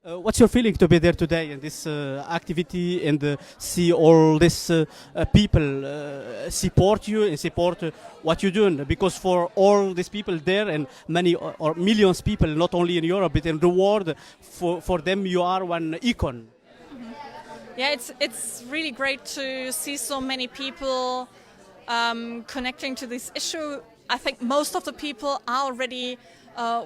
What's your feeling to be there today in this activity and see all these people support you and support what you're doing? Because for all these people there and many or millions of people, not only in Europe but in the world, for them you are one icon. Yeah, it's really great to see so many people connecting to this issue. I think most of the people are already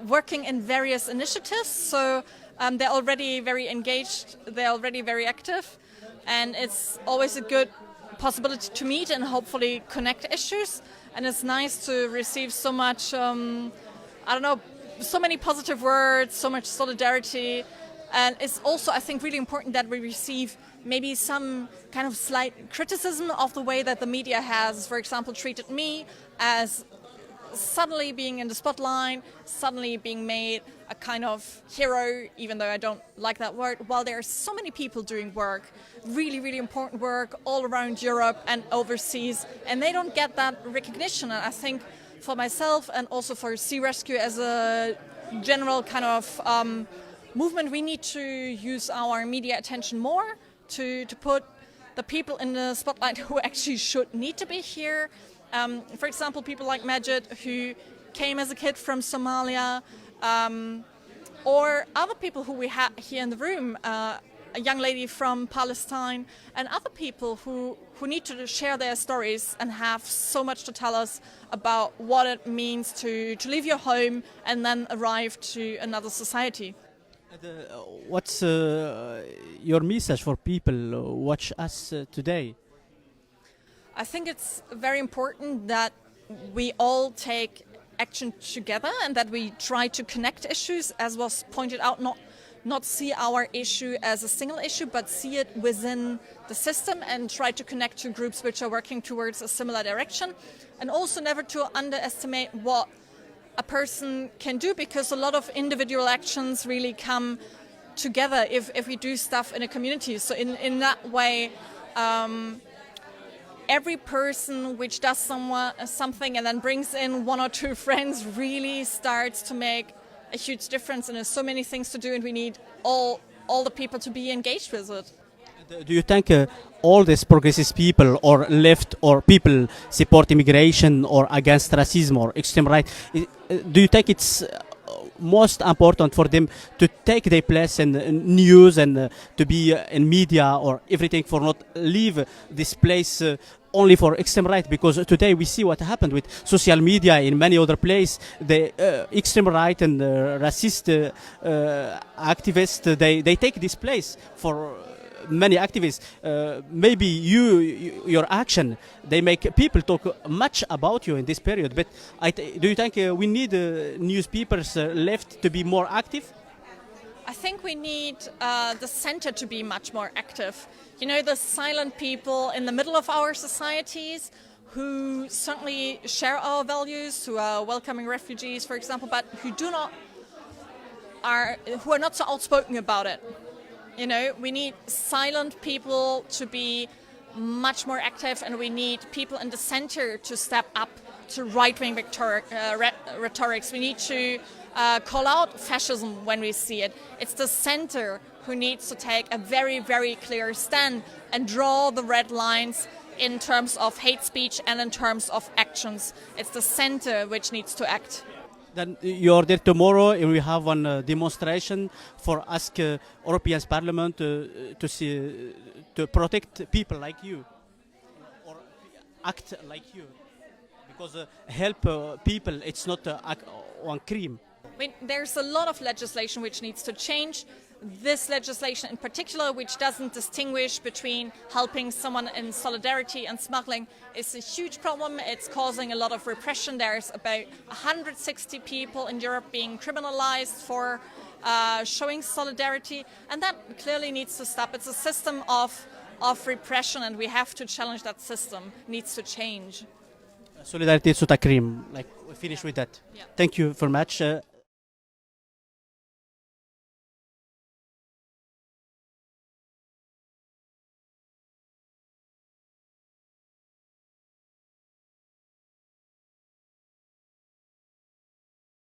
working in various initiatives, so they're already very engaged, they're already very active, and it's always a good possibility to meet and hopefully connect issues. And it's nice to receive so much, so many positive words, so much solidarity. And it's also, I think, really important that we receive maybe some kind of slight criticism of the way that the media has, for example, treated me as suddenly being in the spotlight, suddenly being made a kind of hero, even though I don't like that word, while there are so many people doing work, really, really important work all around Europe and overseas, and they don't get that recognition. And I think for myself and also for Sea Rescue as a general kind of movement, we need to use our media attention more to put the people in the spotlight who actually should need to be here. For example, people like Majid, who came as a kid from Somalia, or other people who we have here in the room, a young lady from Palestine, and other people who need to share their stories and have so much to tell us about what it means to leave your home and then arrive to another society. What's your message for people who watch us today? I think it's very important that we all take action together and that we try to connect issues, as was pointed out, not see our issue as a single issue, but see it within the system and try to connect to groups which are working towards a similar direction. And also never to underestimate what a person can do, because a lot of individual actions really come together if we do stuff in a community. So in that way, every person which does something and then brings in one or two friends really starts to make a huge difference. And there's so many things to do, and we need all the people to be engaged with it. Do you think all these progressive people or left or people support immigration or against racism or extreme right, do you think it's most important for them to take their place in news and to be in media or everything, for not leave this place only for extreme right? Because today we see what happened with social media in many other places. The extreme right and racist activists, they take this place for many activists. Maybe your action, they make people talk much about you in this period. But do you think we need newspapers left to be more active? I think we need the center to be much more active. You know, the silent people in the middle of our societies who certainly share our values, who are welcoming refugees, for example, but who are not so outspoken about it. You know, we need silent people to be much more active, and we need people in the center to step up to right-wing rhetorics. We need to call out fascism when we see it. It's the center who needs to take a very, very clear stand and draw the red lines in terms of hate speech and in terms of actions. It's the center which needs to act. Then you're there tomorrow, and we have one demonstration for ask European Parliament to protect people like you or act like you, because help people, it's not one crime. I mean, there's a lot of legislation which needs to change. This legislation in particular, which doesn't distinguish between helping someone in solidarity and smuggling, is a huge problem. It's causing a lot of repression. There's about 160 people in Europe being criminalized for showing solidarity, and that clearly needs to stop. It's a system of repression, and we have to challenge that system. It needs to change. Solidarity is not a crime. Like, we finish with that. Yeah. Thank you very much.